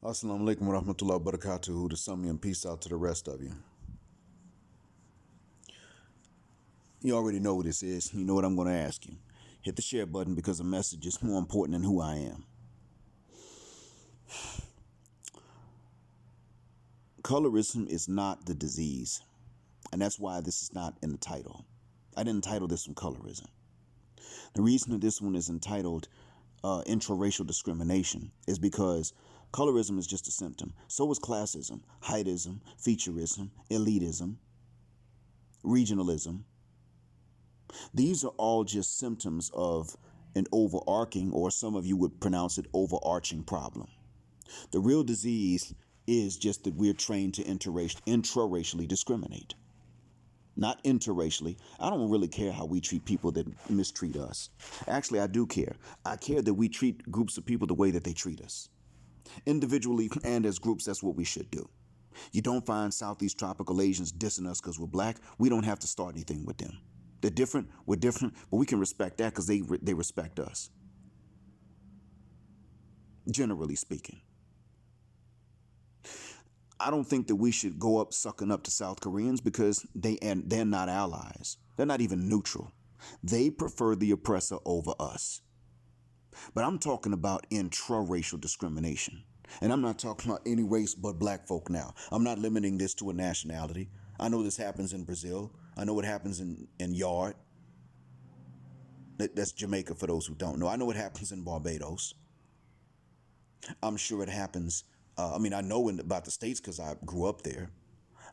Assalamu alaikum wa rahmatullahi wa barakatuhu to some and peace out to the rest of you. You already know what this is. You know what I'm going to ask you. Hit the share button because the message is more important than who I am. Colorism is not the disease. And that's why this is not in the title. I didn't title this one colorism. The reason that this one is entitled Intra-Racial Discrimination is because colorism is just a symptom. So is classism, heightism, featurism, elitism, regionalism. These are all just symptoms of an overarching, or some of you would pronounce it overarching problem. The real disease is just that we're trained to intra-racially discriminate. Not interracially. I don't really care how we treat people that mistreat us. Actually, I do care. I care that we treat groups of people the way that they treat us. Individually and as groups, that's what we should do. You don't find Southeast tropical Asians dissing us because we're black. We don't have to start anything with them. They're different. We're different. But we can respect that because they respect us. Generally speaking. I don't think that we should go up sucking up to South Koreans because they're not allies. They're not even neutral. They prefer the oppressor over us. But I'm talking about intra-racial discrimination. And I'm not talking about any race but black folk now. I'm not limiting this to a nationality. I know this happens in Brazil. I know it happens in Yard. That's Jamaica for those who don't know. I know it happens in Barbados. I'm sure it happens. I know about the States because I grew up there.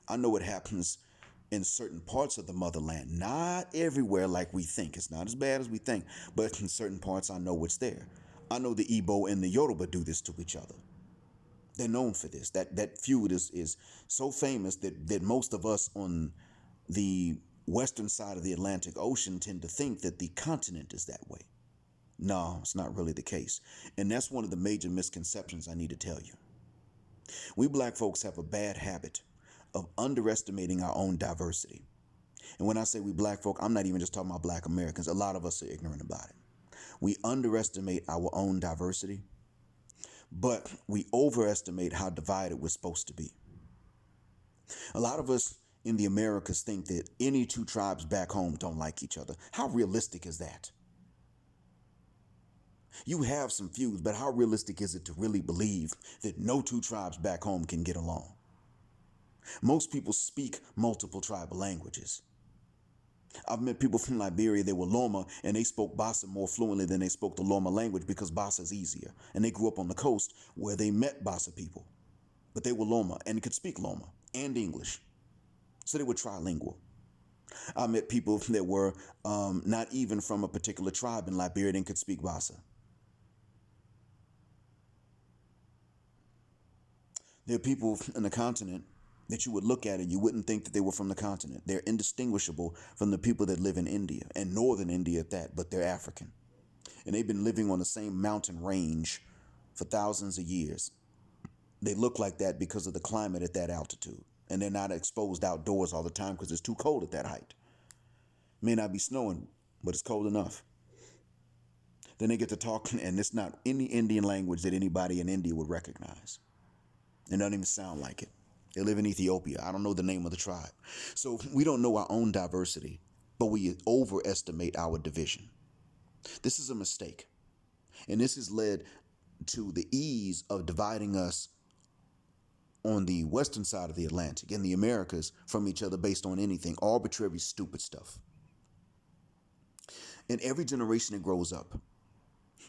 I know it happens in certain parts of the motherland. Not everywhere like we think. It's not as bad as we think. But in certain parts, I know it's there. I know the Igbo and the Yoruba do this to each other. They're known for this. That feud is so famous that most of us on the western side of the Atlantic Ocean tend to think that the continent is that way. No, it's not really the case. And that's one of the major misconceptions I need to tell you. We black folks have a bad habit of underestimating our own diversity. And when I say we black folk, I'm not even just talking about black Americans. A lot of us are ignorant about it. We underestimate our own diversity, but we overestimate how divided we're supposed to be. A lot of us in the Americas think that any two tribes back home don't like each other. How realistic is that? You have some feuds, but how realistic is it to really believe that no two tribes back home can get along? Most people speak multiple tribal languages. I've met people from Liberia, they were Loma, and they spoke Bassa more fluently than they spoke the Loma language because Bassa is easier. And they grew up on the coast where they met Bassa people. But they were Loma and could speak Loma and English. So they were trilingual. I met people that were not even from a particular tribe in Liberia and could speak Bassa. There are people in the continent that you would look at and you wouldn't think that they were from the continent. They're indistinguishable from the people that live in India, and northern India at that, but they're African. And they've been living on the same mountain range for thousands of years. They look like that because of the climate at that altitude. And they're not exposed outdoors all the time because it's too cold at that height. May not be snowing, but it's cold enough. Then they get to talking, and it's not any Indian language that anybody in India would recognize. It doesn't even sound like it. They live in Ethiopia. I don't know the name of the tribe. So we don't know our own diversity, but we overestimate our division. This is a mistake. And this has led to the ease of dividing us on the western side of the Atlantic in the Americas from each other based on anything, arbitrary, stupid stuff. In every generation that grows up,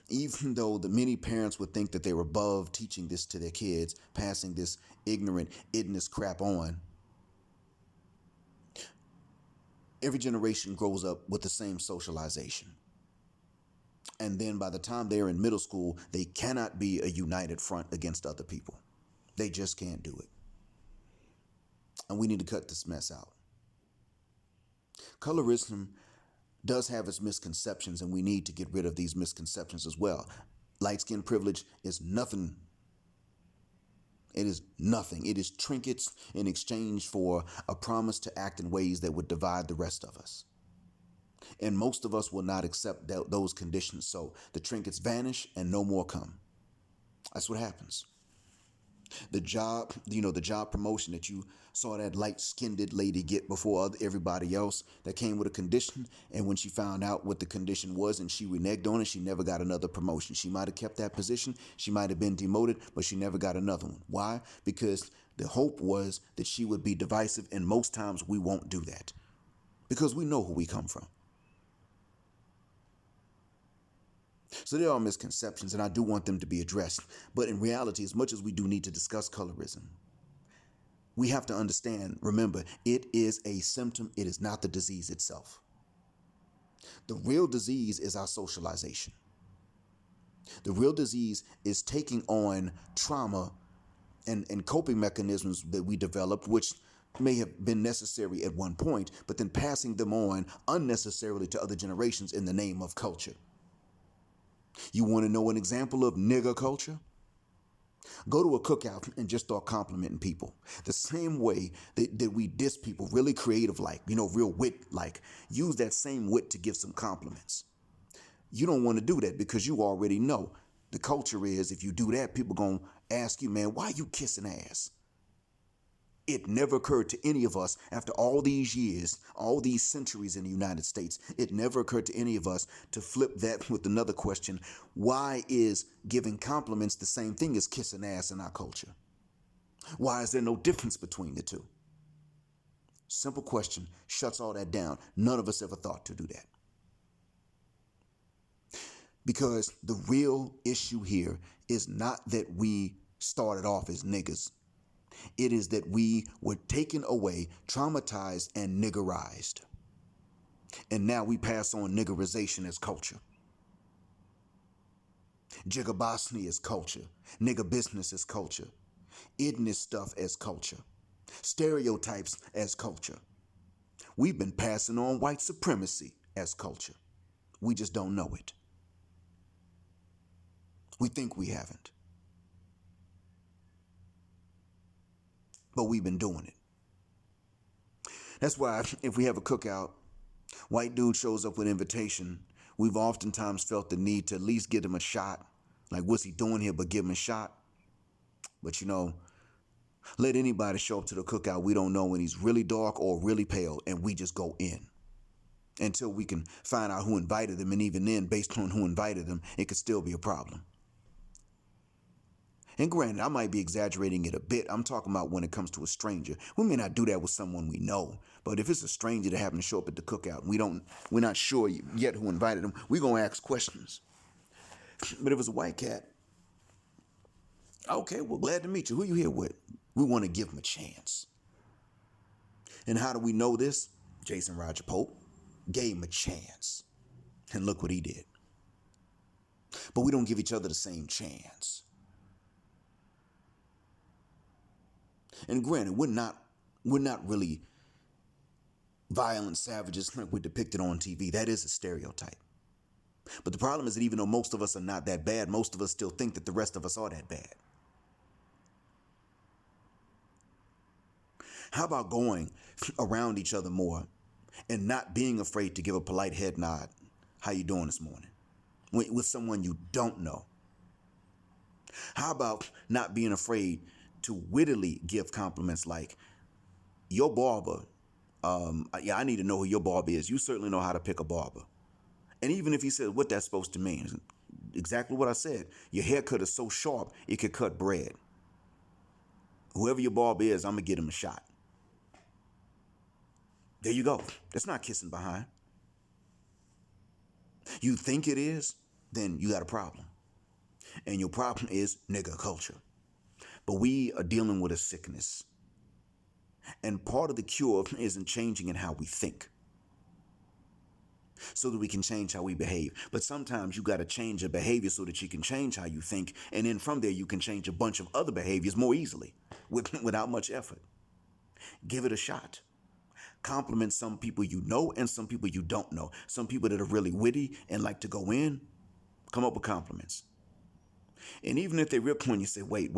even though the many parents would think that they were above teaching this to their kids, passing this ignorant, idness crap on, every generation grows up with the same socialization. And then by the time they're in middle school, they cannot be a united front against other people. They just can't do it. And we need to cut this mess out. Colorism does have its misconceptions, and we need to get rid of these misconceptions as well. Light skin privilege is nothing. It is nothing. It is trinkets in exchange for a promise to act in ways that would divide the rest of us. And most of us will not accept those conditions. So the trinkets vanish and no more come. That's what happens. The job promotion that you saw that light-skinned lady get before everybody else, that came with a condition, and when she found out what the condition was and she reneged on it, she never got another promotion. She might have kept that position, she might have been demoted, but she never got another one. Why? Because the hope was that she would be divisive, and most times we won't do that because we know who we come from. So there are misconceptions, and I do want them to be addressed. But in reality, as much as we do need to discuss colorism, we have to understand, remember, it is a symptom. It is not the disease itself. The real disease is our socialization. The real disease is taking on trauma and coping mechanisms that we developed, which may have been necessary at one point, but then passing them on unnecessarily to other generations in the name of culture. You want to know an example of nigger culture? Go to a cookout and just start complimenting people. The same way that we diss people, really creative like, real wit like. Use that same wit to give some compliments. You don't want to do that because you already know the culture is if you do that, people going to ask you, man, why you kissing ass? It never occurred to any of us after all these years, all these centuries in the United States, it never occurred to any of us to flip that with another question. Why is giving compliments the same thing as kissing ass in our culture? Why is there no difference between the two? Simple question, shuts all that down. None of us ever thought to do that. Because the real issue here is not that we started off as niggas. It is that we were taken away, traumatized, and niggerized. And now we pass on niggerization as culture. Jigabosny as culture. Nigger business as culture. Idness stuff as culture. Stereotypes as culture. We've been passing on white supremacy as culture. We just don't know it. We think we haven't. But we've been doing it. That's why if we have a cookout, white dude shows up with invitation, we've oftentimes felt the need to at least give him a shot. Like, what's he doing here but give him a shot? But let anybody show up to the cookout we don't know when he's really dark or really pale, and we just go in until we can find out who invited him. And even then, based on who invited him, it could still be a problem. And granted, I might be exaggerating it a bit. I'm talking about when it comes to a stranger. We may not do that with someone we know, but if it's a stranger that happens to show up at the cookout and we're not sure yet who invited them, we're going to ask questions. But if it's a white cat, okay, well, glad to meet you. Who you here with? We want to give him a chance. And how do we know this? Jason Roger Pope gave him a chance. And look what he did. But we don't give each other the same chance. And granted, we're not really violent savages like we're depicted on TV. That is a stereotype. But the problem is that even though most of us are not that bad, most of us still think that the rest of us are that bad. How about going around each other more and not being afraid to give a polite head nod? How you doing this morning? With someone you don't know. How about not being afraid to wittily give compliments like, your barber, I need to know who your barber is. You certainly know how to pick a barber. And even if he says what that's supposed to mean, exactly what I said. Your haircut is so sharp, it could cut bread. Whoever your barber is, I'm going to get him a shot. There you go. That's not kissing behind. You think it is, then you got a problem. And your problem is nigger culture. But we are dealing with a sickness. And part of the cure isn't changing in how we think, so that we can change how we behave. But sometimes you got to change a behavior so that you can change how you think. And then from there, you can change a bunch of other behaviors more easily without much effort. Give it a shot. Compliment some people you know and some people you don't know. Some people that are really witty and like to go in, come up with compliments. And even if they rip one, you say, wait,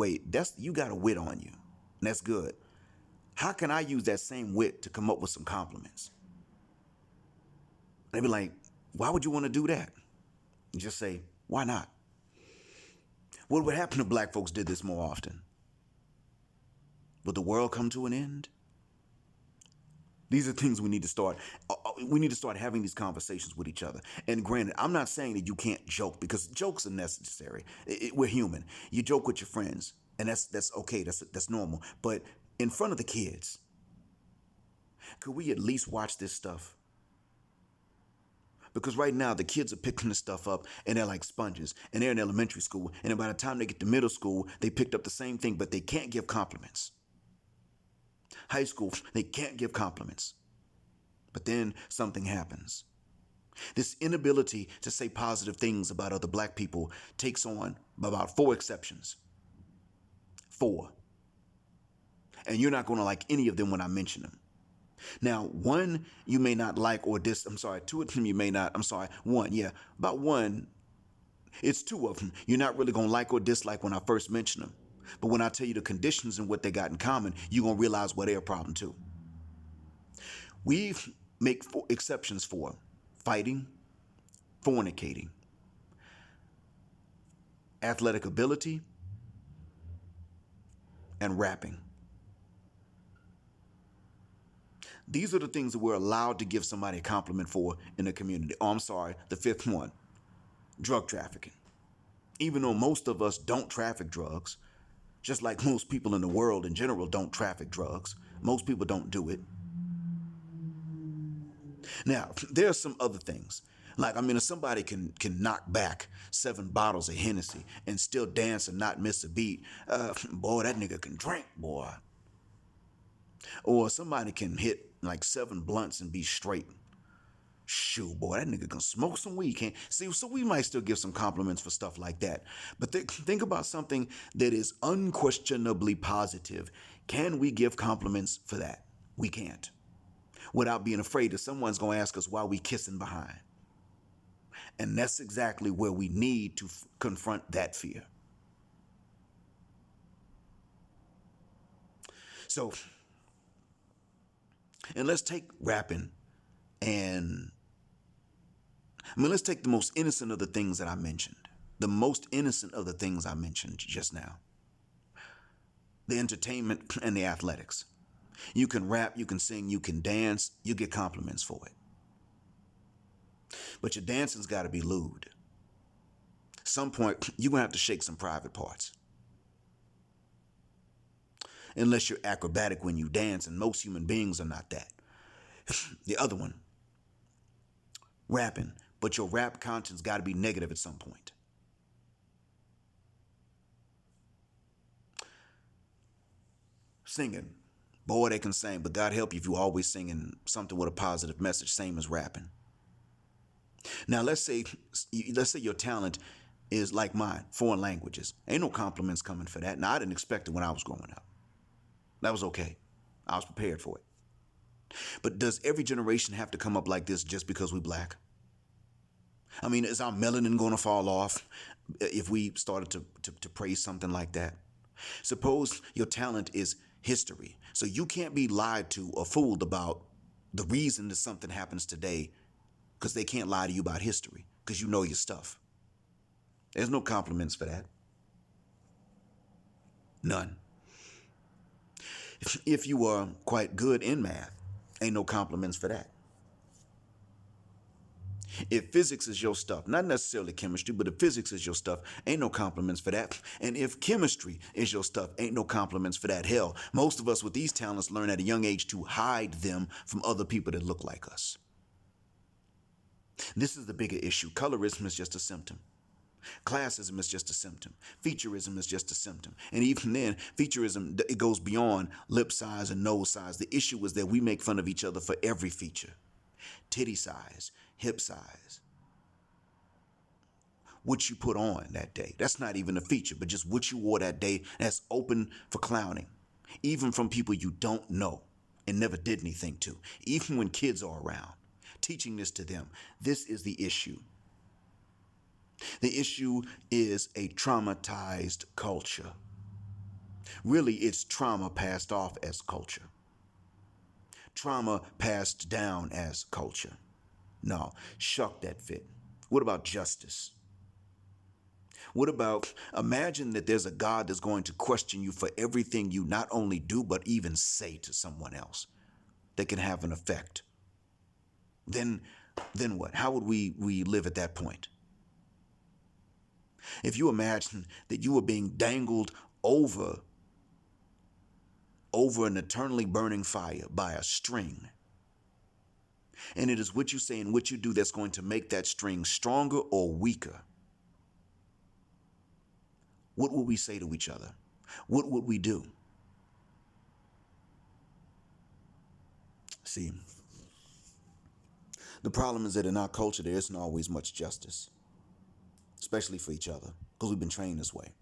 you got a wit on you. And that's good. How can I use that same wit to come up with some compliments? They be like, why would you want to do that? You just say, why not? What would happen if black folks did this more often? Will the world come to an end? These are things we need to start. We need to start having these conversations with each other. And granted, I'm not saying that you can't joke, because jokes are necessary. We're human. You joke with your friends, and that's okay. That's normal. But in front of the kids, could we at least watch this stuff? Because right now the kids are picking this stuff up and they're like sponges, and they're in elementary school, and then by the time they get to middle school, they picked up the same thing, but they can't give compliments. High school, they can't give compliments. But then something happens. This inability to say positive things about other black people takes on about 4 exceptions. 4. And you're not going to like any of them when I mention them. Now, one you may not like or two of them you may not, one, yeah. About one, it's 2 of them you're not really going to like or dislike when I first mention them. But when I tell you the conditions and what they got in common, you're going to realize why they're a problem too. We make 4 exceptions for fighting, fornicating, athletic ability, and rapping. These are the things that we're allowed to give somebody a compliment for in the community. Oh, I'm sorry, the 5th one, drug trafficking. Even though most of us don't traffic drugs, just like most people in the world in general don't traffic drugs, most people don't do it. Now, there are some other things. Like, if somebody can knock back 7 bottles of Hennessy and still dance and not miss a beat, boy, that nigga can drink, boy. Or somebody can hit like 7 blunts and be straight. Shoot, boy, that nigga can smoke some weed. Can't see, so we might still give some compliments for stuff like that. But think about something that is unquestionably positive. Can we give compliments for that? We can't. Without being afraid that someone's going to ask us why we kissing behind. And that's exactly where we need to confront that fear. So, and let's take rapping and let's take the most innocent of the things that I mentioned. The most innocent of the things I mentioned just now. The entertainment and the athletics. You can rap, you can sing, you can dance, you get compliments for it. But your dancing's got to be lewd. At some point, you're going to have to shake some private parts. Unless you're acrobatic when you dance, and most human beings are not that. The other one, rapping. But your rap content's got to be negative at some point. Singing. Boy, they can sing, but God help you if you always singing something with a positive message, same as rapping. Now, let's say your talent is like mine, foreign languages. Ain't no compliments coming for that. Now, I didn't expect it when I was growing up. That was okay. I was prepared for it. But does every generation have to come up like this just because we black? Is our melanin going to fall off if we started to praise something like that? Suppose your talent is history. So you can't be lied to or fooled about the reason that something happens today, because they can't lie to you about history because you know your stuff. There's no compliments for that. None. If you are quite good in math, ain't no compliments for that. If physics is your stuff, not necessarily chemistry, but if physics is your stuff, ain't no compliments for that. And if chemistry is your stuff, ain't no compliments for that. Hell, most of us with these talents learn at a young age to hide them from other people that look like us. This is the bigger issue. Colorism is just a symptom. Classism is just a symptom. Featurism is just a symptom. And even then, featurism, it goes beyond lip size and nose size. The issue is that we make fun of each other for every feature. Titty size, hip size, what you put on that day. That's not even a feature, but just what you wore that day. That's open for clowning, even from people you don't know and never did anything to, even when kids are around. Teaching this to them. This is the issue. The issue is a traumatized culture. Really, it's trauma passed off as culture. Trauma passed down as culture. No, shuck that fit. What about justice? What about imagine that there's a God that's going to question you for everything you not only do, but even say to someone else that can have an effect? Then what? How would we live at that point? If you imagine that you were being dangled over an eternally burning fire by a string, and it is what you say and what you do that's going to make that string stronger or weaker, what would we say to each other? What would we do? See, the problem is that in our culture, there isn't always much justice, especially for each other, because we've been trained this way.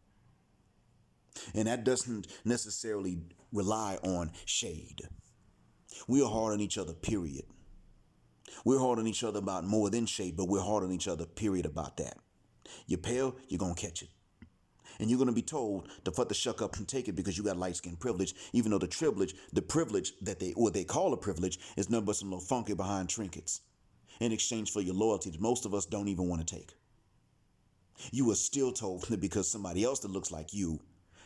And that doesn't necessarily rely on shade. We are hard on each other, period. We're hard on each other about more than shade, but we're hard on each other, period, about that. You're pale, you're going to catch it. And you're going to be told to fuck the shuck up and take it because you got light skin privilege, even though the privilege that they call a privilege is nothing but some little funky behind trinkets in exchange for your loyalty that most of us don't even want to take. You are still told that because somebody else that looks like you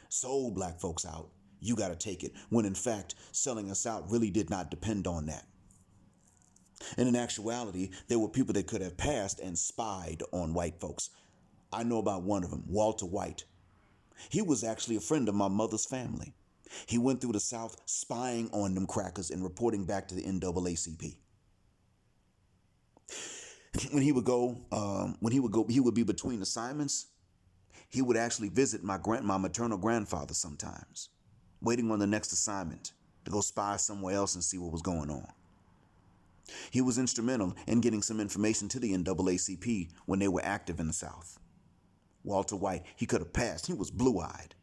sold black folks out, you got to take it, when in fact selling us out really did not depend on that. And in actuality, there were people that could have passed and spied on white folks. I know about one of them, Walter White. He was actually a friend of my mother's family. He went through the South spying on them crackers and reporting back to the NAACP. When he would be between assignments, he would actually visit my maternal grandfather sometimes, waiting on the next assignment to go spy somewhere else and see what was going on. He was instrumental in getting some information to the NAACP when they were active in the South. Walter White, he could have passed. He was blue-eyed.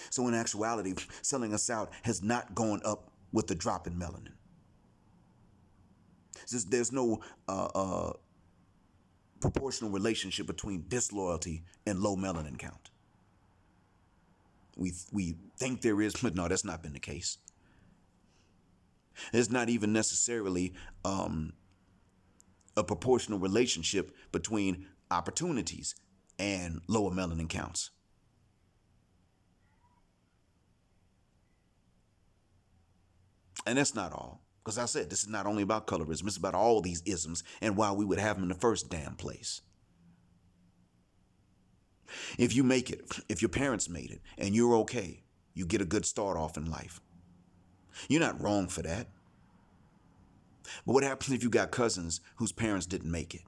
So in actuality, selling us out has not gone up with the drop in melanin. There's no proportional relationship between disloyalty and low melanin count. We think there is, but no, that's not been the case. There's not even necessarily a proportional relationship between opportunities and lower melanin counts. And that's not all. Because I said, this is not only about colorism, it's about all these isms and why we would have them in the first damn place. If you make it, if your parents made it, and you're okay, you get a good start off in life. You're not wrong for that. But what happens if you got cousins whose parents didn't make it?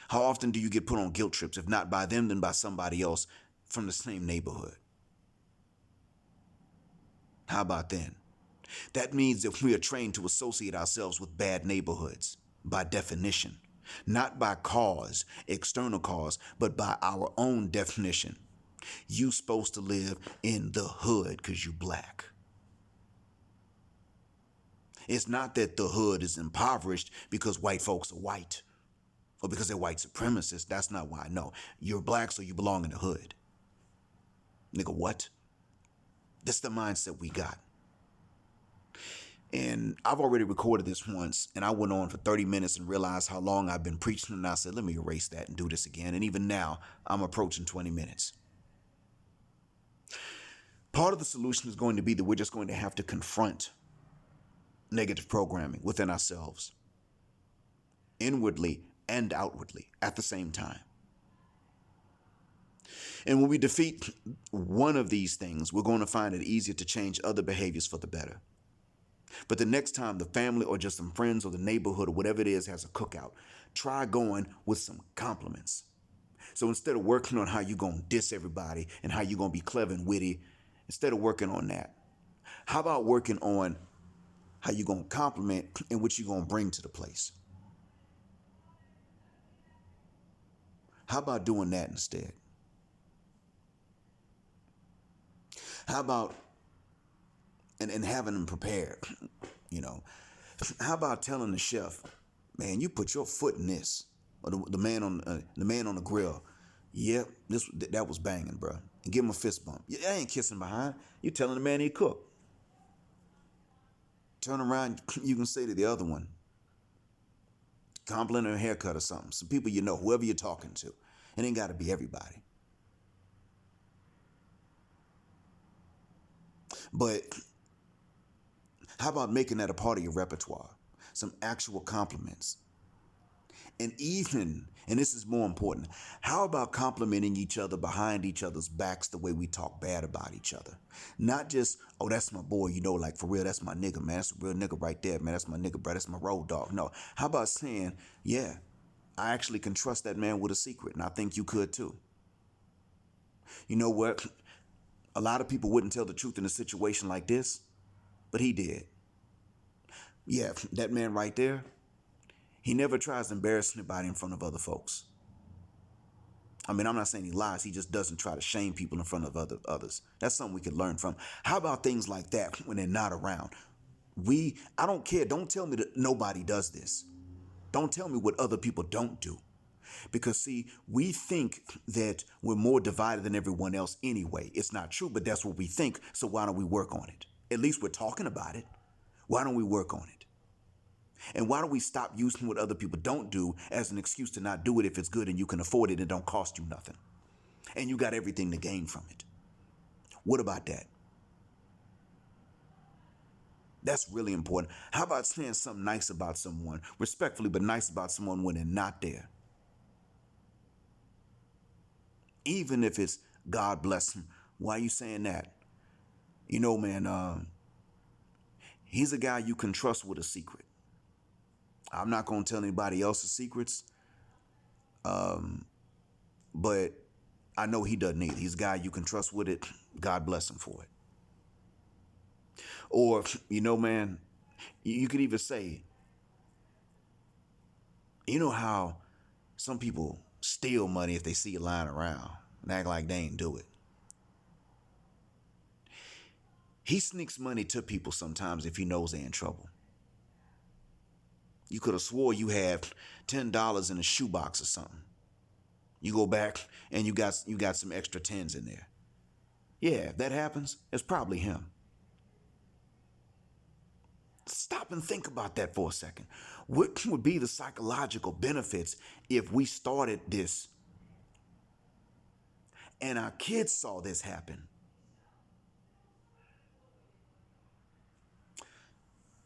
How often do you get put on guilt trips, if not by them, then by somebody else from the same neighborhood? How about then? That means that we are trained to associate ourselves with bad neighborhoods by definition, not by cause, external cause, but by our own definition. You supposed to live in the hood because you black. It's not that the hood is impoverished because white folks are white or because they're white supremacists. That's not why. No, you're black, so you belong in the hood. Nigga, what? That's the mindset we got. And I've already recorded this once, and I went on for 30 minutes and realized how long I've been preaching, and I said, let me erase that and do this again. And even now, I'm approaching 20 minutes. Part of the solution is going to be that we're just going to have to confront negative programming within ourselves, inwardly and outwardly at the same time. And when we defeat one of these things, we're going to find it easier to change other behaviors for the better. But the next time the family or just some friends or the neighborhood or whatever it is has a cookout, try going with some compliments. So instead of working on how you're going to diss everybody and how you're going to be clever and witty, instead of working on that, how about working on how you're going to compliment and what you're going to bring to the place? How about doing that instead? How about and having them prepared, you know? How about telling the chef, man, you put your foot in this, or the man on the grill, yep, that was banging, bro, and give him a fist bump. I ain't kissing behind. You telling the man he cooked. Turn around, you can say to the other one, complimenting a haircut or something. Some people you know, whoever you're talking to. It ain't got to be everybody. But how about making that a part of your repertoire? Some actual compliments. And even, and this is more important, how about complimenting each other behind each other's backs the way we talk bad about each other? Not just, oh, that's my boy, you know, like for real, that's my nigga, man. That's a real nigga right there, man. That's my nigga, bro. That's my road dog. No. How about saying, yeah, I actually can trust that man with a secret, and I think you could too. You know what? A lot of people wouldn't tell the truth in a situation like this, but he did. Yeah, that man right there, he never tries to embarrass anybody in front of other folks. I mean, I'm not saying he lies. He just doesn't try to shame people in front of others. That's something we could learn from. How about things like that when they're not around? I don't care. Don't tell me that nobody does this. Don't tell me what other people don't do. Because, see, we think that we're more divided than everyone else anyway. It's not true, but that's what we think. So why don't we work on it? At least we're talking about it. Why don't we work on it? And why don't we stop using what other people don't do as an excuse to not do it if it's good and you can afford it and it don't cost you nothing? And you got everything to gain from it. What about that? That's really important. How about saying something nice about someone, respectfully, but nice about someone when they're not there? Even if it's God bless him. Why are you saying that? You know, man, he's a guy you can trust with a secret. I'm not going to tell anybody else's secrets, but I know he doesn't either. He's a guy you can trust with it. God bless him for it. Or, you know, man, you could even say, you know how some people steal money if they see you lying around and act like they ain't do it. He sneaks money to people sometimes if he knows they're in trouble. You could have swore you had $10 in a shoebox or something. You go back and you got some extra tens in there. Yeah, if that happens, it's probably him. Stop and think about that for a second. What would be the psychological benefits if we started this and our kids saw this happen?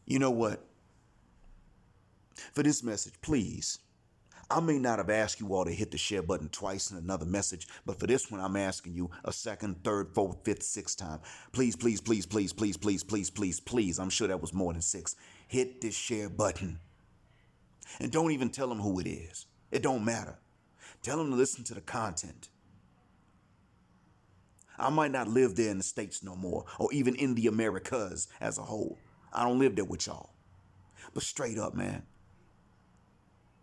You know what? For this message, please, I may not have asked you all to hit the share button twice in another message, but for this one, I'm asking you a second, third, fourth, fifth, sixth time. Please, please, please, please, please, please, please, please, please. I'm sure that was more than six. Hit this share button. And don't even tell them who it is. It don't matter. Tell them to listen to the content. I might not live there in the States no more, or even in the Americas as a whole. I don't live there with y'all. But straight up, man,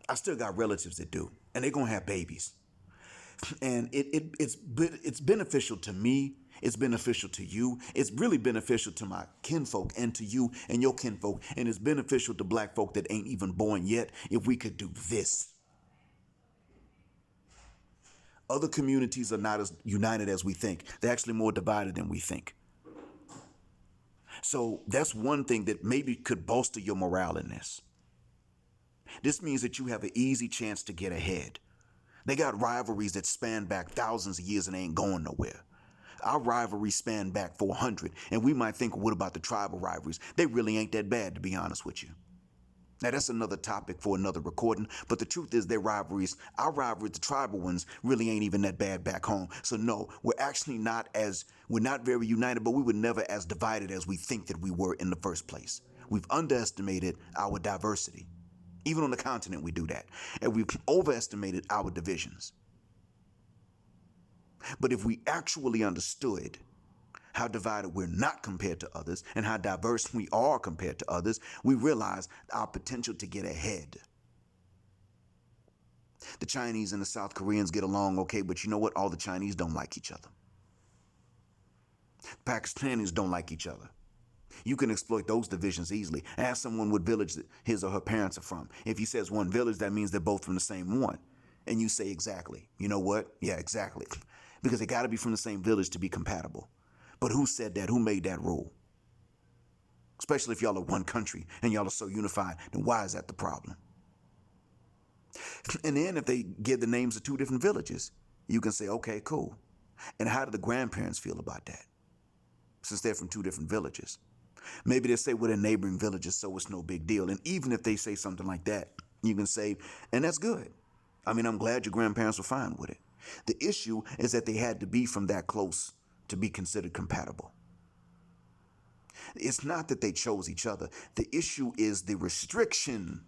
I still got relatives that do, and they're going to have babies. And it's beneficial to me. It's beneficial to you. It's really beneficial to my kinfolk and to you and your kinfolk. And it's beneficial to black folk that ain't even born yet if we could do this. Other communities are not as united as we think. They're actually more divided than we think. So that's one thing that maybe could bolster your morale in this. This means that you have an easy chance to get ahead. They got rivalries that span back thousands of years and they ain't going nowhere. Our rivalries span back 400, and we might think, what about the tribal rivalries? They really ain't that bad, to be honest with you. Now, that's another topic for another recording, but the truth is our rivalries, the tribal ones, really ain't even that bad back home. So no, we're not very united, but we were never as divided as we think that we were in the first place. We've underestimated our diversity. Even on the continent, we do that. And we've overestimated our divisions. But if we actually understood how divided we're not compared to others and how diverse we are compared to others, we realize our potential to get ahead. The Chinese and the South Koreans get along okay, but you know what? All the Chinese don't like each other. Pakistanis don't like each other. You can exploit those divisions easily. Ask someone what village his or her parents are from. If he says one village, that means they're both from the same one. And you say exactly. You know what? Yeah, exactly. Because they got to be from the same village to be compatible. But who said that? Who made that rule? Especially if y'all are one country and y'all are so unified, then why is that the problem? And then if they give the names of two different villages, you can say, okay, cool. And how do the grandparents feel about that? Since they're from two different villages. Maybe they say we're in neighboring villages, so it's no big deal. And even if they say something like that, you can say, and that's good. I mean, I'm glad your grandparents were fine with it. The issue is that they had to be from that close to be considered compatible. It's not that they chose each other. The issue is the restriction.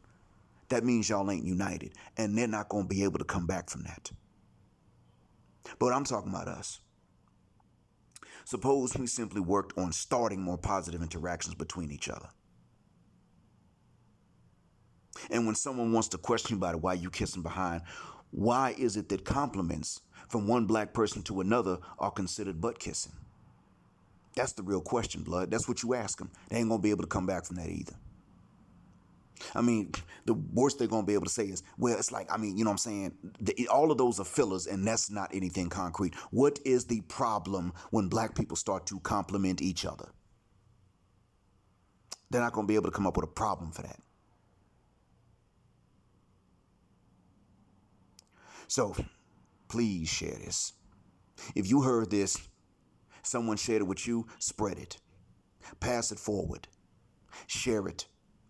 That means y'all ain't united, and they're not going to be able to come back from that. But I'm talking about us. Suppose we simply worked on starting more positive interactions between each other. And when someone wants to question you about it, why you kissing behind, why is it that compliments from one black person to another are considered butt kissing? That's the real question, blood. That's what you ask them. They ain't going to be able to come back from that either. I mean, the worst they're going to be able to say is, well, it's like, I mean, you know what I'm saying? All of those are fillers, and that's not anything concrete. What is the problem when black people start to compliment each other? They're not going to be able to come up with a problem for that. So please share this. If you heard this, someone shared it with you, spread it. Pass it forward. Share it.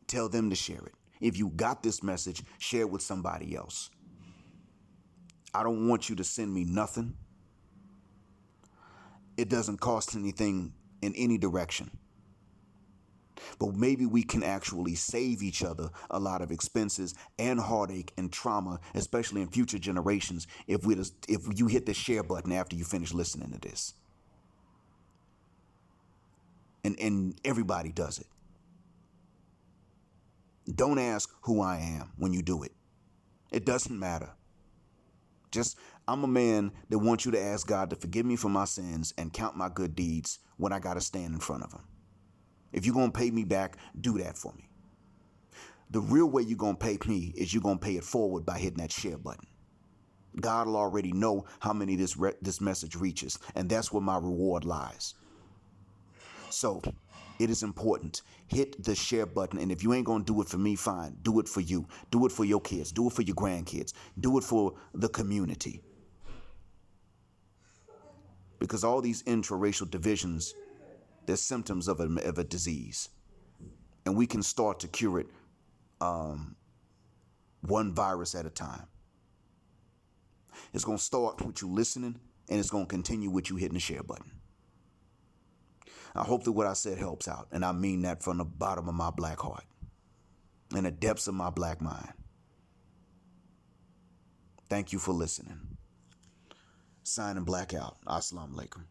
Tell them to share it. If you got this message, share it with somebody else. I don't want you to send me nothing. It doesn't cost anything in any direction. But maybe we can actually save each other a lot of expenses and heartache and trauma, especially in future generations, if you hit the share button after you finish listening to this. And everybody does it. Don't ask who I am when you do it. It doesn't matter. I'm a man that wants you to ask God to forgive me for my sins and count my good deeds when I got to stand in front of him. If you're going to pay me back, do that for me. The real way you're going to pay me is you're going to pay it forward by hitting that share button. God will already know how many this message reaches, and that's where my reward lies. So it is important. Hit the share button, and if you ain't going to do it for me, fine. Do it for you. Do it for your kids. Do it for your grandkids. Do it for the community. Because all these intra-racial divisions, they're symptoms of a disease. And we can start to cure it one virus at a time. It's going to start with you listening, and it's going to continue with you hitting the share button. I hope that what I said helps out, and I mean that from the bottom of my black heart and the depths of my black mind. Thank you for listening. Signing black out. Assalamu alaikum.